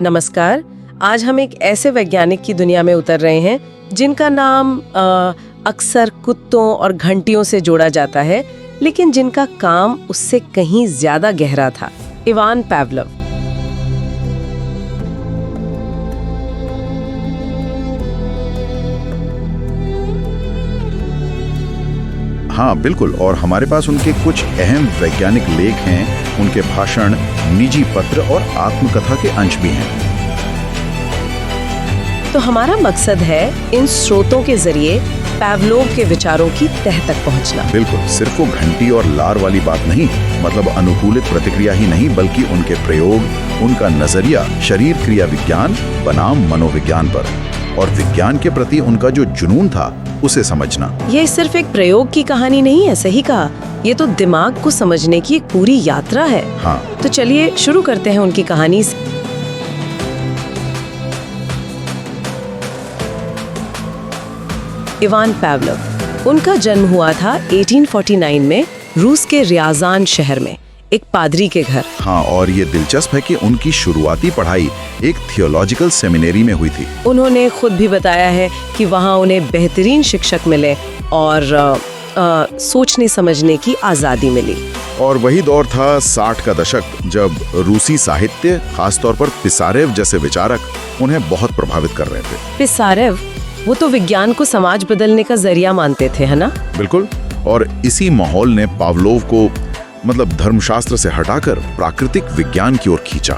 नमस्कार। आज हम एक ऐसे वैज्ञानिक की दुनिया में उतर रहे हैं जिनका नाम अक्सर कुत्तों और घंटियों से जोड़ा जाता है, लेकिन जिनका काम उससे कहीं ज्यादा गहरा था। Ivan Pavlov. हाँ बिल्कुल, और हमारे पास उनके कुछ अहम वैज्ञानिक लेख हैं, उनके भाषण, निजी पत्र और आत्मकथा के अंश भी हैं। तो हमारा मकसद है इन स्रोतों के जरिए पावलोव के विचारों की तह तक पहुंचना। बिल्कुल, सिर्फ वो घंटी और लार वाली बात नहीं, मतलब अनुकूलित प्रतिक्रिया ही नहीं, बल्कि उनके प्रयोग, उनका नजरिया शरीर क्रिया विज्ञान बनाम मनोविज्ञान पर, और विज्ञान के प्रति उनका जो जुनून था उसे समझना। ये सिर्फ एक प्रयोग की कहानी नहीं है, सही कहा, ये तो दिमाग को समझने की एक पूरी यात्रा है। हाँ, तो चलिए शुरू करते हैं उनकी कहानी से। इवान पावलोव, उनका जन्म हुआ था 1849 में रूस के रियाजान शहर में, एक पादरी के घर। हाँ, और ये दिलचस्प है कि उनकी शुरुआती पढ़ाई एक थियोलॉजिकल सेमिनरी में हुई थी। उन्होंने खुद भी बताया है कि वहाँ उन्हें बेहतरीन शिक्षक मिले और सोचने समझने की आज़ादी मिली। और वही दौर था 60 का दशक, जब रूसी साहित्य, खासतौर पर पिसारेव जैसे विचारक, उन्हें बहुत प्रभावित कर रहे थे। पिसारेव, वो तो विज्ञान को समाज बदलने का जरिया मानते थे, है ना? बिल्कुल, और इसी माहौल ने पावलोव को धर्मशास्त्र से हटाकर प्राकृतिक विज्ञान की ओर खींचा,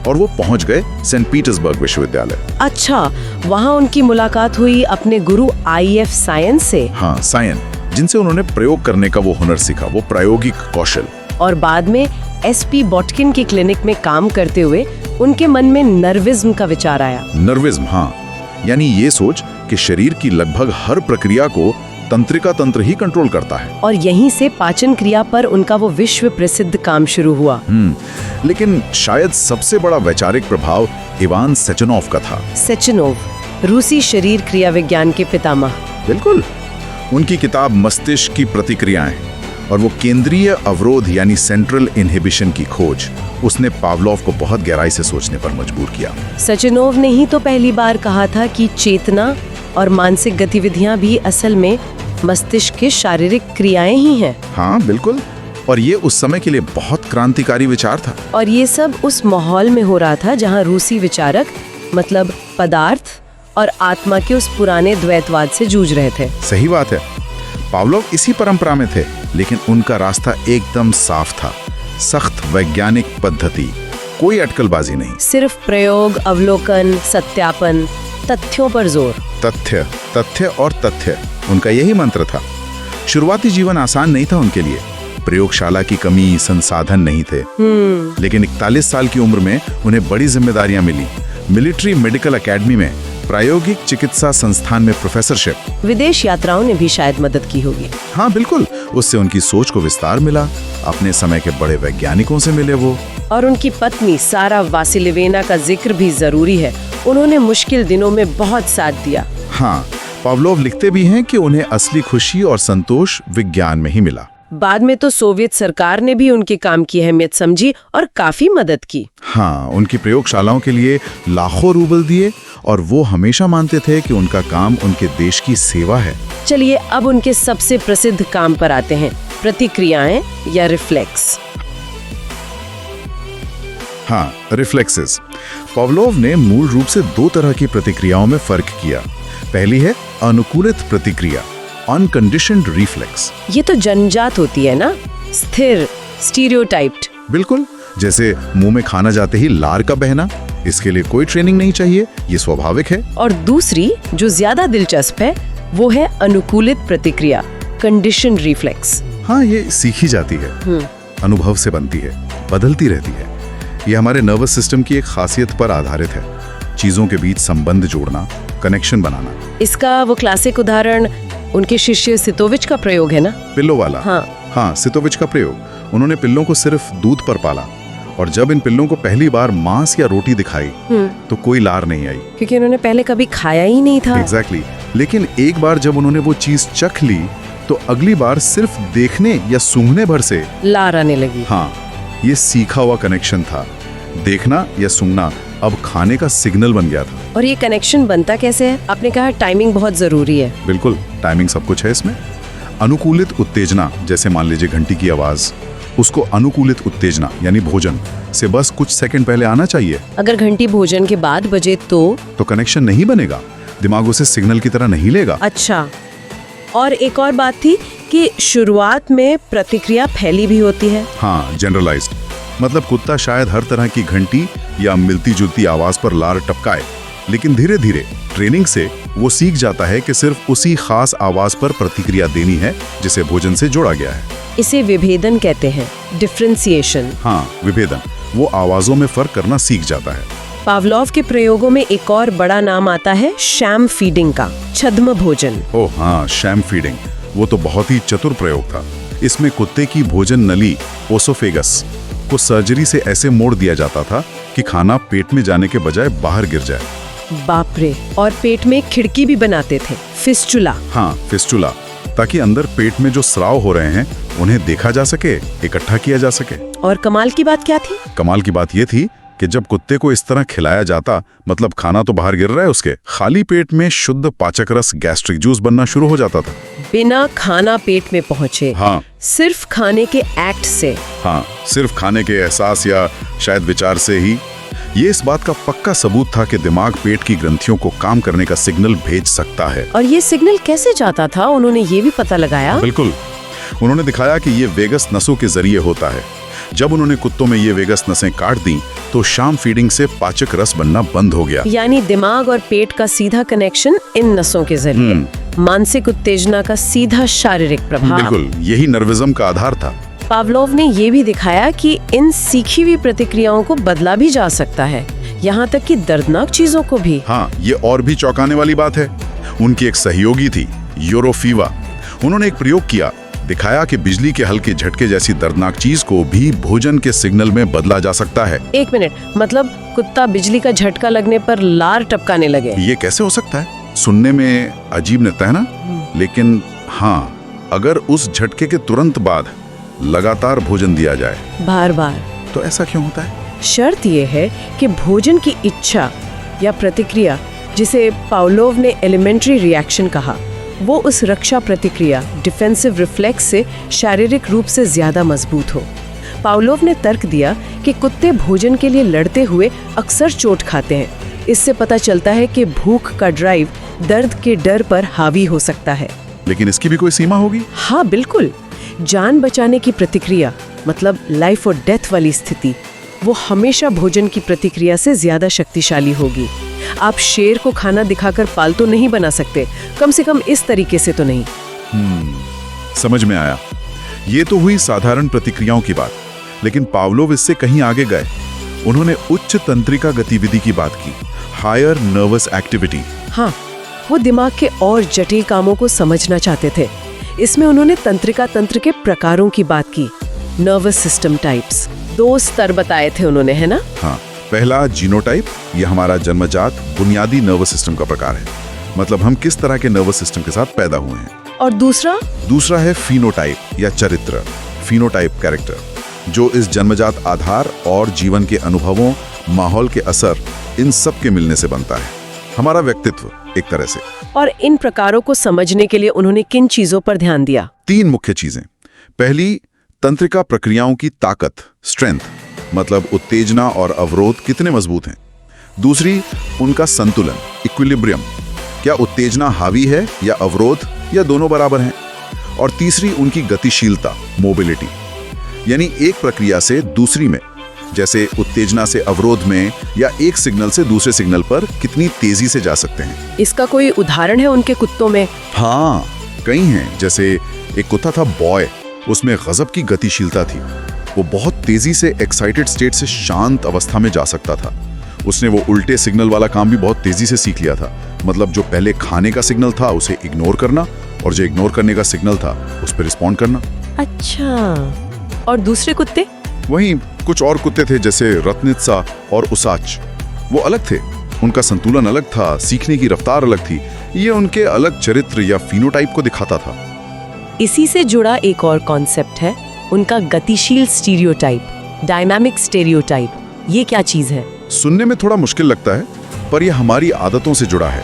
और वो पहुंच गए सेंट पीटर्सबर्ग विश्वविद्यालय। अच्छा, वहाँ उनकी मुलाकात हुई अपने गुरु IF सायन से। हाँ, सायन, जिनसे उन्होंने प्रयोग करने का वो हुनर सीखा, वो प्रायोगिक कौशल। और बाद में SP बॉटकिन की क्लिनिक में काम करते हुए उनके मन में नर्विज्म का विचार आया। नर्विज्म, हाँ, यानी ये सोच कि शरीर की लगभग हर प्रक्रिया को तंत्रिका तंत्र ही कंट्रोल करता है। और यहीं से पाचन क्रिया पर उनका वो विश्व प्रसिद्ध काम शुरू हुआ। लेकिन शायद सबसे बड़ा वैचारिक प्रभाव इवान सेचनोव का था। सेचनोव, रूसी शरीर क्रिया विज्ञान के पितामह। बिल्कुल, उनकी किताब मस्तिष्क की प्रतिक्रियाएं और वो केंद्रीय अवरोध यानी सेंट्रल इनहिबिशन की खोज, उसने पावलोव को बहुत गहराई से सोचने पर मजबूर किया। सेचनोव ने ही तो पहली बार कहा था कि चेतना और मानसिक गतिविधियां भी असल में मस्तिष्क की शारीरिक क्रियाएं ही हैं। हाँ बिल्कुल, और ये उस समय के लिए बहुत क्रांतिकारी विचार था। और ये सब उस माहौल में हो रहा था जहाँ रूसी विचारक मतलब पदार्थ और आत्मा के उस पुराने द्वैतवाद से जूझ रहे थे। सही बात है, पावलोव इसी परंपरा में थे, लेकिन उनका रास्ता एकदम साफ था। सख्त वैज्ञानिक पद्धति, कोई अटकलबाजी नहीं, सिर्फ प्रयोग, अवलोकन, सत्यापन, तथ्यों पर जोर। तथ्य, तथ्य और तथ्य, उनका यही मंत्र था। शुरुआती जीवन आसान नहीं था उनके लिए, प्रयोगशाला की कमी, संसाधन नहीं थे। लेकिन 41 साल की उम्र में उन्हें बड़ी जिम्मेदारियां मिली। मिलिट्री मेडिकल एकेडमी में प्रायोगिक चिकित्सा संस्थान में प्रोफेसरशिप। विदेश यात्राओं ने भी शायद मदद की होगी। हाँ बिल्कुल, उससे उनकी सोच को विस्तार मिला, अपने समय के बड़े वैज्ञानिकों से मिले वो। और उनकी पत्नी सारा वासिलिवेना का जिक्र भी जरूरी है, उन्होंने मुश्किल दिनों में बहुत साथ दिया। हाँ, पावलोव लिखते भी हैं कि उन्हें असली खुशी और संतोष विज्ञान में ही मिला। बाद में तो सोवियत सरकार ने भी उनके काम की अहमियत समझी और काफी मदद की। हाँ, उनकी प्रयोगशालाओं के लिए लाखों रूबल दिए, और वो हमेशा मानते थे कि उनका काम उनके देश की सेवा है। चलिए अब उनके सबसे प्रसिद्ध काम पर आते हैं, प्रतिक्रियाएं या रिफ्लेक्स। हाँ, रिफ्लेक्सेस। पावलोव ने मूल रूप से दो तरह की प्रतिक्रियाओं में फर्क किया। पहली है अनुकूलित प्रतिक्रिया, अनकंडीशनड रिफ्लेक्स। ये तो जन्मजात होती है ना, स्थिर, स्टीरियोटाइप्ड। बिल्कुल, जैसे मुंह में खाना जाते ही लार का बहना, इसके लिए कोई ट्रेनिंग नहीं चाहिए, ये स्वाभाविक है। और दूसरी जो ज्यादा दिलचस्प है वो है अनुकूलित प्रतिक्रिया, कंडीशनड रिफ्लेक्स। हाँ, ये सीखी जाती है, अनुभव से बनती है, बदलती रहती है। ये हमारे नर्वस सिस्टम की एक खासियत पर आधारित है, चीजों के बीच संबंध जोड़ना, कनेक्शन बनाना। इसका वो क्लासिक उदाहरण उनके शिष्य सितोविच का प्रयोग है ना, पिल्लों वाला। हाँ, सितोविच का प्रयोग। उन्होंने पिल्लों को सिर्फ दूध पर पाला, और जब इन पिल्लों को पहली बार मांस या रोटी दिखाई तो कोई लार नहीं आई, क्योंकि उन्होंने पहले कभी खाया ही नहीं था। एग्जैक्टली। लेकिन एक बार जब उन्होंने वो चीज चख ली तो अगली बार सिर्फ देखने या सूंघने भर से लार आने लगी। हाँ, ये सीखा हुआ कनेक्शन था। देखना या सूंघना अब खाने का सिग्नल बन गया था। और ये कनेक्शन बनता कैसे है? आपने कहा टाइमिंग बहुत जरूरी है। बिल्कुल, टाइमिंग सब कुछ है इसमें। अनुकूलित उत्तेजना, जैसे मान लीजिए घंटी की आवाज, उसको अनुकूलित उत्तेजना यानी भोजन से बस कुछ सेकंड पहले आना चाहिए। अगर घंटी भोजन के बाद बजे तो कनेक्शन नहीं बनेगा, दिमाग उसे सिग्नल की तरह नहीं लेगा। अच्छा, और एक और बात थी कि शुरुआत में प्रतिक्रिया फैली भी होती है। हाँ, जनरलाइज्ड, मतलब कुत्ता शायद हर तरह की घंटी या मिलती जुलती आवाज पर लार टपकाए, लेकिन धीरे धीरे ट्रेनिंग से वो सीख जाता है कि सिर्फ उसी खास आवाज पर प्रतिक्रिया देनी है जिसे भोजन से जोड़ा गया है। इसे विभेदन कहते हैं, डिफरेंशिएशन। हाँ, विभेदन, वो आवाजों में फर्क करना सीख जाता है। पावलोव के प्रयोगों में एक और बड़ा नाम आता है शैम फीडिंग का, छद्म भोजन। ओह हाँ, शैम फीडिंग, वो तो बहुत ही चतुर प्रयोग था। इसमें कुत्ते की भोजन नली ओसोफेगस को सर्जरी से ऐसे मोड़ दिया जाता था कि खाना पेट में जाने के बजाय बाहर गिर जाए। बाप रे, और पेट में खिड़की भी बनाते थे, फिस्टुला। हाँ, फिस्टुला, ताकि अंदर पेट में जो स्राव हो रहे हैं उन्हें देखा जा सके, इकट्ठा किया जा सके। और कमाल की बात क्या थी? कमाल की बात ये थी कि जब कुत्ते को इस तरह खिलाया जाता, मतलब खाना तो बाहर गिर रहा है उसके, खाली पेट में शुद्ध पाचक रस गैस्ट्रिक जूस बनना शुरू हो जाता था, बिना खाना पेट में पहुंचे। हाँ, सिर्फ खाने के एक्ट से। हाँ, सिर्फ खाने के एहसास या शायद विचार से ही। ये इस बात का पक्का सबूत था कि दिमाग पेट की ग्रंथियों को काम करने का सिग्नल भेज सकता है। और ये सिग्नल कैसे जाता था, उन्होंने ये भी पता लगाया। बिल्कुल, उन्होंने दिखाया कि ये वेगस नसों के जरिए होता है। जब उन्होंने कुत्तों में ये वेगस नसें काट दी तो शाम फीडिंग से पाचक रस बनना बंद हो गया। यानी दिमाग और पेट का सीधा कनेक्शन इन नसों के जरिए, मानसिक उत्तेजना का सीधा शारीरिक प्रभाव। बिल्कुल, यही नर्विज्म का आधार था। पावलोव ने ये भी दिखाया कि इन सीखी हुई प्रतिक्रियाओं को बदला भी जा सकता है, यहाँ तक कि दर्दनाक चीजों को भी। हाँ, ये और भी चौंकाने वाली बात है। उनकी एक सहयोगी थी यूरोफीवा, उन्होंने एक प्रयोग किया, दिखाया कि बिजली के हल्के झटके जैसी दर्दनाक चीज को भी भोजन के सिग्नल में बदला जा सकता है। एक मिनट, मतलब कुत्ता बिजली का झटका लगने पर लार टपकाने लगे? ये कैसे हो सकता है? सुनने में अजीब लगता है ना, लेकिन हाँ, अगर उस झटके के तुरंत बाद लगातार भोजन दिया जाए बार बार, तो ऐसा क्यों होता है? शर्त यह है कि भोजन की इच्छा या प्रतिक्रिया, जिसे पावलोव ने एलिमेंट्री रिएक्शन कहा, वो उस रक्षा प्रतिक्रिया, डिफेंसिव रिफ्लेक्स से शारीरिक रूप से ज्यादा मजबूत हो। पावलोव ने तर्क दिया कि कुत्ते भोजन के लिए लड़ते हुए अक्सर चोट खाते हैं। इससे पता चलता है कि भूख का ड्राइव दर्द के डर पर हावी हो सकता है। लेकिन इसकी भी कोई सीमा होगी? हाँ बिल्कुल, जान बचाने की प्रतिक्रिया, मतलब लाइफ और डेथ वाली स्थिति, वो हमेशा भोजन की प्रतिक्रिया से ज्यादा शक्तिशाली होगी। आप शेर को खाना दिखाकर पालतू नहीं बना सकते, कम से कम इस तरीके से तो नहीं। समझ में आया। ये तो हुई साधारण प्रतिक्रियाओं की बात, लेकिन पावलोव इससे कहीं आगे गए। उन्होंने उच्च तंत्रिका गतिविधि की बात की, हायर नर्वस एक्टिविटी। हाँ, वो दिमाग के और जटिल कामों को समझना चाहते थे। इसमें उन्होंने तंत्रिका तंत्र के प्रकारों की बात की, नर्वस सिस्टम टाइप्स। 2 स्तर बताए थे उन्होंने, है ना? हाँ, पहला जीनोटाइप, यह हमारा जन्मजात बुनियादी नर्वस सिस्टम का प्रकार है, मतलब हम किस तरह के नर्वस सिस्टम के साथ पैदा हुए हैं। और दूसरा है फिनोटाइप या चरित्र, फिनोटाइप कैरेक्टर, जो इस जन्मजात आधार और जीवन के अनुभवों, माहौल के असर, इन सब के मिलने से बनता है, हमारा व्यक्तित्व एक तरह से। और इन प्रकारों को समझने के लिए उन्होंने किन चीजों पर ध्यान दिया? 3 मुख्य चीजें। पहली, तंत्रिका प्रक्रियाओं की ताकत, स्ट्रेंथ, मतलब उत्तेजना और अवरोध कितने मजबूत हैं। दूसरी, उनका संतुलन, इक्विलिब्रियम, क्या उत्तेजना हावी है या अवरोध या दोनों बराबर हैं। और तीसरी, उनकी गतिशीलता, मोबिलिटी, यानी एक प्रक्रिया से दूसरी में, जैसे उत्तेजना से अवरोध में, या एक सिग्नल से दूसरे सिग्नल पर कितनी तेजी से जा सकते हैं। इसका कोई उदाहरण है उनके कुत्तों में? हाँ, कई हैं। जैसे एक कुत्ता था बॉय, उसमें गजब की गतिशीलता थी। वो बहुत तेजी से एक्साइटेड स्टेट से शांत अवस्था में जा सकता था। उसने वो उल्टे सिग्नल वाला काम भी बहुत तेजी से सीख लिया था, मतलब जो पहले खाने का सिग्नल था उसे इग्नोर करना, और जो इग्नोर करने का सिग्नल था उस पर रिस्पॉन्ड करना। अच्छा, और दूसरे कुत्ते? वहीं कुछ और कुत्ते थे, जैसे रत्नित्सा और उसाच, वो अलग थे, उनका संतुलन अलग था, सीखने की रफ्तार अलग थी। ये उनके अलग चरित्र या फिनोटाइप को दिखाता था। इसी से जुड़ा एक और कॉन्सेप्ट है, उनका गतिशील स्टीरियोटाइप, डायनामिक स्टेरियोटाइप। ये क्या चीज है? सुनने में थोड़ा मुश्किल लगता है, पर यह हमारी आदतों से जुड़ा है।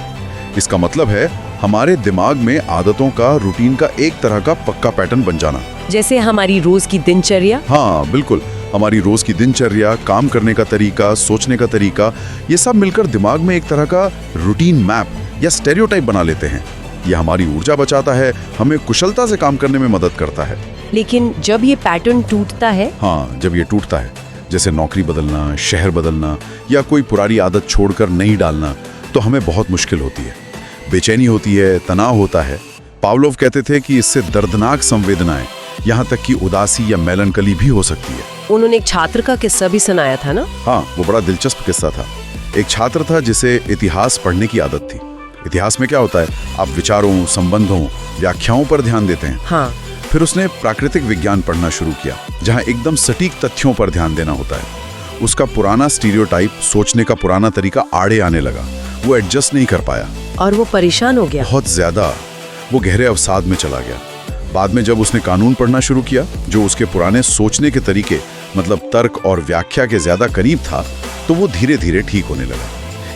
इसका मतलब है हमारे दिमाग में आदतों का, रूटीन का एक तरह का पक्का पैटर्न बन जाना। जैसे हमारी रोज की दिनचर्या। हाँ बिल्कुल, हमारी रोज की दिनचर्या, काम करने का तरीका, सोचने का तरीका, ये सब मिलकर दिमाग में एक तरह का रूटीन मैप या स्टेरियोटाइप बना लेते हैं। यह हमारी ऊर्जा बचाता है, हमें कुशलता से काम करने में मदद करता है। लेकिन जब ये पैटर्न टूटता है, हाँ, जब ये टूटता है, जैसे नौकरी बदलना, शहर बदलना या कोई पुरानी आदत छोड़कर नई डालना, तो हमें बहुत मुश्किल होती है, बेचैनी होती है, तनाव होता है। पावलोव कहते थे कि इससे दर्दनाक संवेदनाएं, यहाँ तक कि उदासी या मेलनकली भी हो सकती है। उन्होंने एक छात्र का किस्सा भी सुनाया था ना? हाँ, वो बड़ा दिलचस्प किस्सा था। एक छात्र था जिसे इतिहास पढ़ने की आदत थी। इतिहास में क्या होता है, आप विचारों, संबंधों, व्याख्याओं पर ध्यान देते हैं। हाँ। फिर उसने प्राकृतिक विज्ञान पढ़ना शुरू किया, जहाँ एकदम सटीक तथ्यों पर ध्यान देना होता है। उसका पुराना स्टीरियोटाइप, सोचने का पुराना तरीका आड़े आने लगा। वो एडजस्ट नहीं कर पाया और वो परेशान हो गया बहुत ज्यादा। वो गहरे अवसाद में चला गया। बाद में जब उसने कानून पढ़ना शुरू किया, जो उसके पुराने सोचने के तरीके, मतलब तर्क और व्याख्या के ज्यादा करीब था, तो वो धीरे धीरे ठीक होने लगा।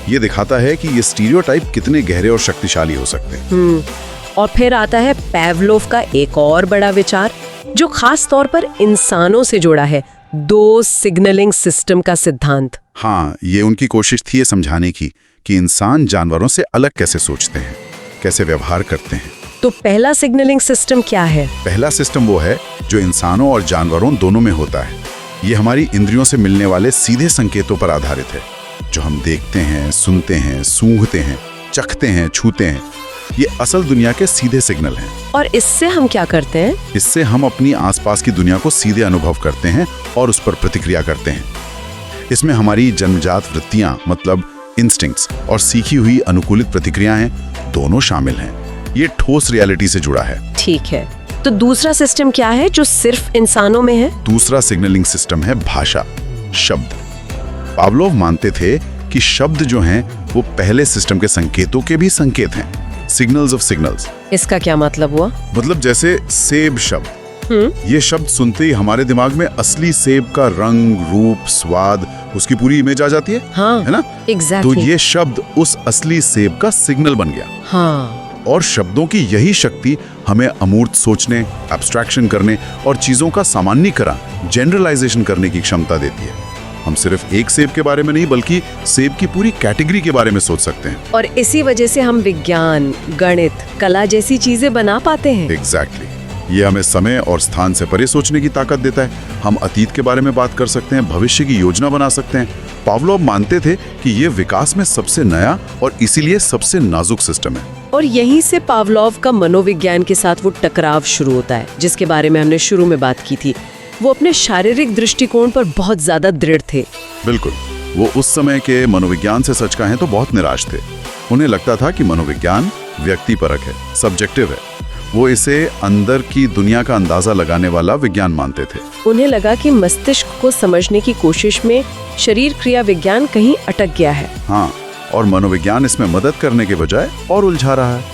ये दिखाता है कि ये स्टीरियोटाइप कितने गहरे और शक्तिशाली हो सकते हैं। और फिर आता है पावलोव का एक और बड़ा विचार, जो खास तौर पर इंसानों से जुड़ा है, दो सिग्नलिंग सिस्टम का सिद्धांत। हाँ, ये उनकी कोशिश थी ये समझाने की कि इंसान जानवरों से अलग कैसे सोचते हैं, कैसे व्यवहार करते हैं। तो पहला सिग्नलिंग सिस्टम क्या है? पहला सिस्टम वो है जो इंसानों और जानवरों दोनों में होता है। ये हमारी इंद्रियों से मिलने वाले सीधे संकेतों पर आधारित है, जो हम देखते हैं, सुनते हैं, सूंघते हैं, चखते हैं, छूते हैं। ये असल दुनिया के सीधे सिग्नल हैं। और इससे हम क्या करते हैं? इससे हम अपनी आसपास की दुनिया को सीधे अनुभव करते हैं और उस पर प्रतिक्रिया करते हैं। इसमें हमारी जन्मजात वृत्तियां, मतलब इंस्टिंक्ट्स, और सीखी हुई अनुकूलित प्रतिक्रियाएं दोनों शामिल हैं। ये ठोस रियलिटी से जुड़ा है। ठीक है, तो दूसरा सिस्टम क्या है जो सिर्फ इंसानों में है? दूसरा सिग्नलिंग सिस्टम है भाषा, शब्द। पावलोव मानते थे कि शब्द जो हैं वो पहले सिस्टम के संकेतों के भी संकेत हैं, सिग्नल्स ऑफ सिग्नल्स। इसका क्या मतलब हुआ? मतलब जैसे सेब शब्द, ये शब्द सुनते ही हमारे दिमाग में असली सेब का रंग, रूप, स्वाद, उसकी पूरी इमेज आ जाती है। हाँ, है ना? एग्जैक्टली। तो ये शब्द उस असली सेब का सिग्नल बन गया। हाँ। और शब्दों की यही शक्ति हमें अमूर्त सोचने, एब्स्ट्रैक्शन करने और चीजों का सामान्यीकरण, जनरलाइजेशन करने की क्षमता देती है। हम सिर्फ एक सेब के बारे में नहीं, बल्कि सेब की पूरी कैटेगरी के बारे में सोच सकते हैं। और इसी वजह से हम विज्ञान, गणित, कला जैसी चीजें बना पाते हैं। एग्जैक्टली। ये हमें समय और स्थान से परे सोचने की ताकत देता है। हम अतीत के बारे में बात कर सकते हैं, भविष्य की योजना बना सकते हैं। पावलोव मानते थे कि ये विकास में सबसे नया और इसीलिए सबसे नाजुक सिस्टम है। और यहीं से पावलोव का मनोविज्ञान के साथ वो टकराव शुरू होता है, जिसके बारे में हमने शुरू में बात की थी। वो अपने शारीरिक दृष्टिकोण पर बहुत ज्यादा दृढ़ थे। बिल्कुल, वो उस समय के मनोविज्ञान से सच कहें तो बहुत निराश थे। उन्हें लगता था कि मनोविज्ञान व्यक्तिपरक है, सब्जेक्टिव है। वो इसे अंदर की दुनिया का अंदाजा लगाने वाला विज्ञान मानते थे। उन्हें लगा कि मस्तिष्क को समझने की कोशिश में शरीर क्रिया विज्ञान कहीं अटक गया है। हाँ, और मनोविज्ञान इसमें मदद करने के बजाय और उलझा रहा है।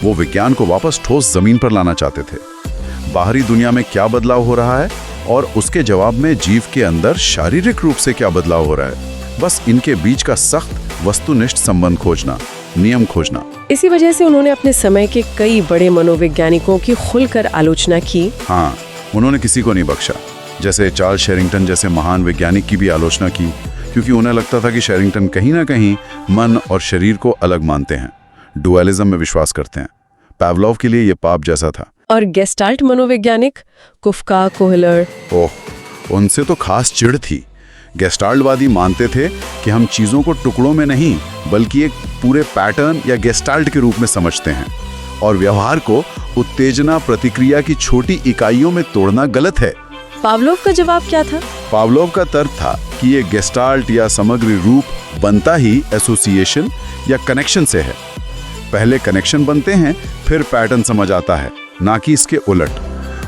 वो विज्ञान को वापस ठोस जमीन पर लाना चाहते थे। बाहरी दुनिया में क्या बदलाव हो रहा है और उसके जवाब में जीव के अंदर शारीरिक रूप से क्या बदलाव हो रहा है, बस इनके बीच का सख्त वस्तुनिष्ठ संबंध खोजना, नियम खोजना। इसी वजह से उन्होंने अपने समय के कई बड़े मनोवैज्ञानिकों की खुलकर आलोचना की। हाँ, उन्होंने किसी को नहीं बख्शा। जैसे चार्ल्स शेरिंगटन जैसे महान वैज्ञानिक की भी आलोचना की, क्योंकि उन्हें लगता था कि शेरिंगटन कहीं ना कहीं मन और शरीर को अलग मानते हैं, डुअलिज्म में विश्वास करते हैं। पावलोव के लिए ये पाप जैसा था। और गेस्टाल्ट मनोवैज्ञानिक कुफ्का, कोहलर, ओह, उनसे तो खास चिढ़ थी। गेस्टाल्टवादी मानते थे कि हम चीज़ों को टुकड़ों में नहीं, बल्कि एक पूरे पैटर्न या गेस्टाल्ट के रूप में समझते हैं, और व्यवहार को उत्तेजना प्रतिक्रिया की छोटी इकाइयों में तोड़ना गलत है। पावलोव का जवाब क्या था? पावलोव का तर्क था कि ये गेस्टाल्ट या समग्र रूप बनता ही एसोसिएशन या कनेक्शन से है। पहले कनेक्शन बनते हैं, फिर पैटर्न समझ आता है, ना कि इसके उलट।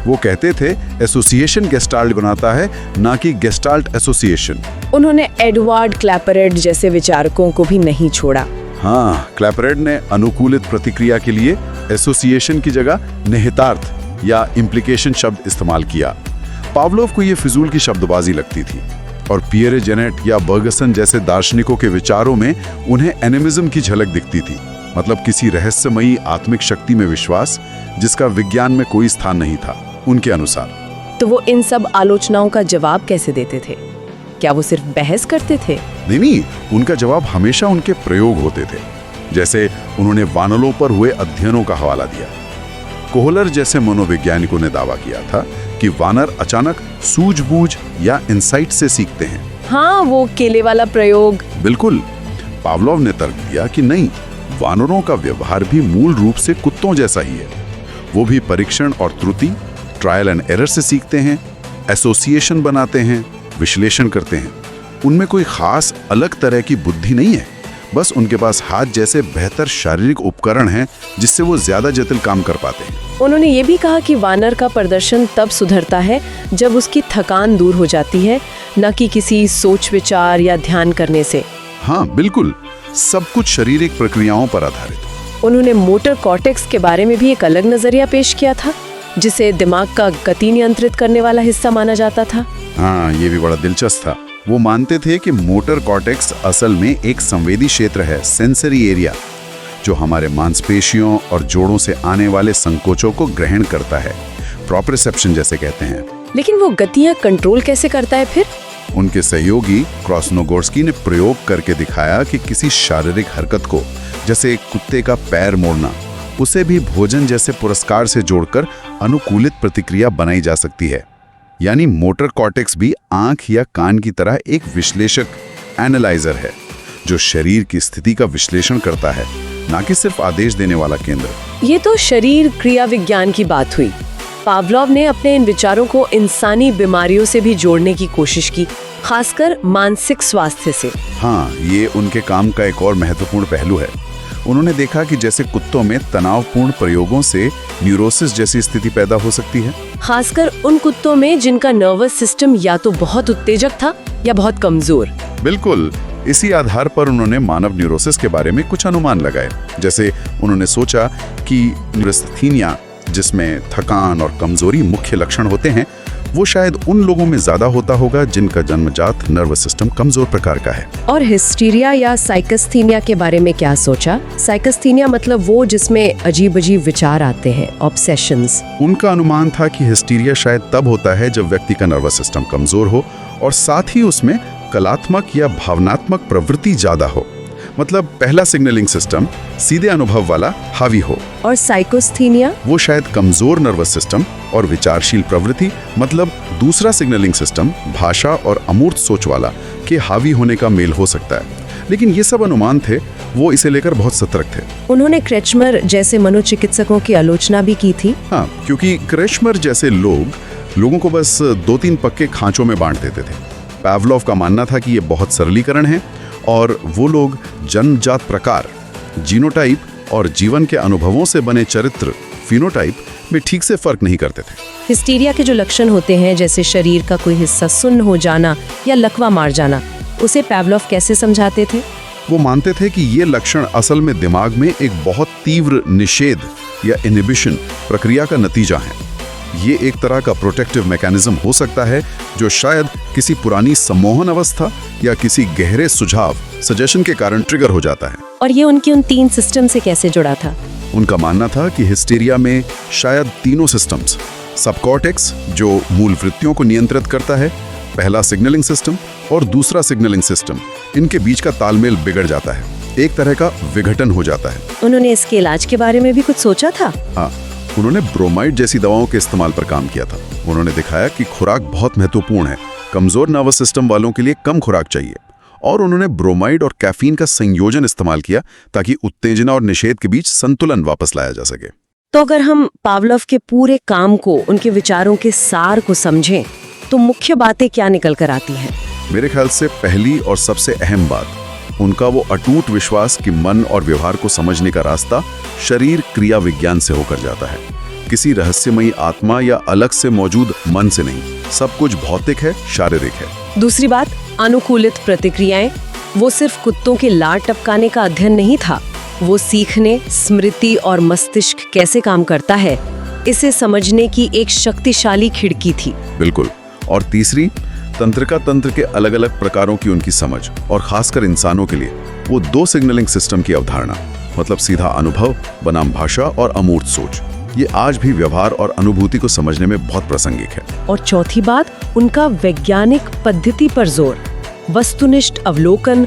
वो कहते थे एसोसिएशन गेस्टाल्ट बनाता है, ना कि गेस्टाल्ट एसोसिएशन। उन्होंने एडवर्ड क्लैपरेड जैसे विचारकों को भी नहीं छोड़ा। हाँ, क्लैपरेड ने अनुकूलित प्रतिक्रिया के लिए एसोसिएशन की जगह निहितार्थ या इम्प्लीकेशन शब्द इस्तेमाल किया। पावलोव को ये फिजूल की शब्दबाजी लगती थी और पियरे जेनेट या बर्गसन जैसे दार्शनिकों के विचारों में उन्हें एनिमिज्म की झलक दिखती थी, मतलब किसी रहस्यमयी आत्मिक शक्ति में विश्वास जिसका विज्ञान में कोई स्थान नहीं था उनके अनुसार। तो वो इन सब आलोचनाओं का जवाब कैसे देते थे? क्या वो सिर्फ बहस करते थे? नहीं, उनका जवाब हमेशा उनके प्रयोग होते थे। जैसे उन्होंने वानरों पर हुए अध्ययनों का हवाला दिया। कोहलर जैसे मनोवैज्ञानिकों ने दावा किया था कि वानर अचानक सूझबूझ या इंसाइट से सीखते हैं। हाँ, वो केले वाला प्रयोग। बिल्कुल। पावलोव ने तर्क दिया कि नहीं, वानरों का व्यवहार भी मूल रूप से कुत्तों जैसा ही है। वो भी परीक्षण और त्रुटि, ट्रायल एंड एरर से सीखते हैं, एसोसिएशन बनाते हैं, विश्लेषण करते हैं। उनमें कोई खास अलग तरह की बुद्धि नहीं है, बस उनके पास हाथ जैसे बेहतर शारीरिक उपकरण हैं जिससे वो ज्यादा जटिल काम कर पाते हैं। उन्होंने ये भी कहा कि वानर का प्रदर्शन तब सुधरता है जब उसकी थकान दूर हो जाती है, न कि किसी सोच विचार या ध्यान करने से। हाँ बिल्कुल, सब कुछ शारीरिक प्रक्रियाओं पर आधारित। उन्होंने मोटर कॉर्टेक्स के बारे में भी एक अलग नजरिया पेश किया था, जिसे दिमाग का गति नियंत्रित करने वाला हिस्सा माना जाता था। हाँ, ये भी बड़ा दिलचस्प था। वो मानते थे कि मोटर कॉर्टेक्स असल में एक संवेदी क्षेत्र है, सेंसरी एरिया, जो हमारे मांसपेशियों और जोड़ों से आने वाले संकोचों को ग्रहण करता है, प्रोप्रिसेप्शन जैसे कहते हैं। लेकिन वो गतियां कंट्रोल कैसे करता है फिर? उनके सहयोगी क्रॉसनोगोर्स्की ने प्रयोग करके दिखाया कि किसी शारीरिक हरकत को, जैसे कुत्ते का पैर मोड़ना, उसे भी भोजन जैसे पुरस्कार से जोड़कर अनुकूलित प्रतिक्रिया बनाई जा सकती है। यानी मोटर कॉर्टेक्स भी आंख या कान की तरह एक विश्लेषक, एनालाइजर है, जो शरीर की स्थिति का विश्लेषण करता है, ना कि सिर्फ आदेश देने वाला केंद्र। ये तो शरीर क्रिया विज्ञान की बात हुई। पावलोव ने अपने इन विचारों को इंसानी बीमारियों से भी जोड़ने की कोशिश की, खासकर मानसिक स्वास्थ्य से। हाँ, ये उनके काम का एक और महत्वपूर्ण पहलू है। उन्होंने देखा कि जैसे कुत्तों में तनावपूर्ण प्रयोगों से न्यूरोसिस जैसी स्थिति पैदा हो सकती है, खासकर उन कुत्तों में जिनका नर्वस सिस्टम या तो बहुत उत्तेजक था या बहुत कमजोर। बिल्कुल। इसी आधार पर उन्होंने मानव न्यूरोसिस के बारे में कुछ अनुमान लगाए। जैसे उन्होंने सोचा कि न्यूरोस्थीनिया, जिसमें थकान और कमजोरी मुख्य लक्षण होते हैं, वो शायद उन लोगों में ज्यादा होता होगा जिनका जन्मजात नर्वस सिस्टम कमजोर प्रकार का है। और हिस्टीरिया या साइकस्थीनिया के बारे में क्या सोचा? साइकस्थीनिया मतलब वो जिसमें अजीब अजीब विचार आते हैं, ऑब्सेशंस। उनका अनुमान था कि हिस्टीरिया शायद तब होता है जब व्यक्ति का नर्वस सिस्टम कमजोर हो और साथ ही उसमें कलात्मक या भावनात्मक प्रवृत्ति ज्यादा हो, मतलब पहला सिग्नलिंग सिस्टम सीधे अनुभव वाला हावी हो। और साइकोस्थीनिया? वो शायद कमजोर नर्वस सिस्टम और विचारशील प्रवृत्ति, मतलब दूसरा सिग्नलिंग सिस्टम भाषा और अमूर्त सोच वाला के हावी होने का मेल हो सकता है। लेकिन ये सब अनुमान थे, वो इसे लेकर बहुत सतर्क थे। उन्होंने क्रेचमर जैसे मनोचिकित्सकों की आलोचना भी की थी। हाँ, क्योंकि क्रेचमर जैसे लोगों को बस 2-3 पक्के खांचों में बांट देते थे। पावलोव का मानना था कि ये बहुत सरलीकरण है और वो लोग जन्मजात प्रकार, जीनोटाइप और जीवन के अनुभवों से बने चरित्र, फिनोटाइप में ठीक से फर्क नहीं करते थे। हिस्टीरिया के जो लक्षण होते हैं, जैसे शरीर का कोई हिस्सा सुन्न हो जाना या लकवा मार जाना, उसे पावलोव कैसे समझाते थे? वो मानते थे कि ये लक्षण असल में दिमाग में एक बहुत तीव्र निषेध या इनहिबिशन प्रक्रिया का नतीजा है। ये एक तरह का प्रोटेक्टिव मैकेनिज्म हो सकता है जो शायद किसी पुरानी सम्मोहन अवस्था या किसी गहरे सुझाव, सजेशन के कारण ट्रिगर हो जाता है। और ये उनकी उन 3 सिस्टम से कैसे जुड़ा था? उनका मानना था कि हिस्टीरिया में शायद तीनों सिस्टम्स, सबकॉर्टेक्स जो मूल वृत्तियों को नियंत्रित करता है, पहला सिग्नलिंग सिस्टम और दूसरा सिग्नलिंग सिस्टम, इनके बीच का तालमेल बिगड़ जाता है, एक तरह का विघटन हो जाता है। उन्होंने इसके इलाज के बारे में भी कुछ सोचा था? हाँ, उन्होंने ब्रोमाइड जैसी दवाओं के इस्तेमाल पर काम किया था। उन्होंने दिखाया कि खुराक बहुत महत्वपूर्ण है, कमजोर नर्वस सिस्टम वालों के लिए कम खुराक चाहिए, और उन्होंने ब्रोमाइड और कैफीन का संयोजन इस्तेमाल किया ताकि उत्तेजना और निषेध के बीच संतुलन वापस लाया जा सके। तो अगर हम पावलोव के पूरे काम को, उनके विचारों के सार को समझें, तो मुख्य बातें क्या निकल कर आती हैं? मेरे ख्याल से पहली और सबसे अहम बात उनका वो अटूट विश्वास कि मन और व्यवहार को समझने का रास्ता शरीर क्रिया विज्ञान से होकर जाता है, किसी रहस्यमयी आत्मा या अलग से मौजूद मन से नहीं। सब कुछ भौतिक है, शारीरिक है। दूसरी बात, अनुकूलित प्रतिक्रियाएं। वो सिर्फ कुत्तों के लार टपकाने का अध्ययन नहीं था, वो सीखने, स्मृति और मस्तिष्क कैसे काम करता है, इसे समझने की एक शक्तिशाली खिड़की थी। बिल्कुल। और तीसरी, तंत्रिका तंत्र के अलग अलग प्रकारों की उनकी समझ और खासकर इंसानों के लिए वो 2 सिग्नलिंग सिस्टम की अवधारणा, मतलब सीधा अनुभव बनाम भाषा और अमूर्त सोच, ये आज भी व्यवहार और अनुभूति को समझने में बहुत प्रासंगिक है। और चौथी बात, उनका वैज्ञानिक पद्धति पर जोर, वस्तुनिष्ठ अवलोकन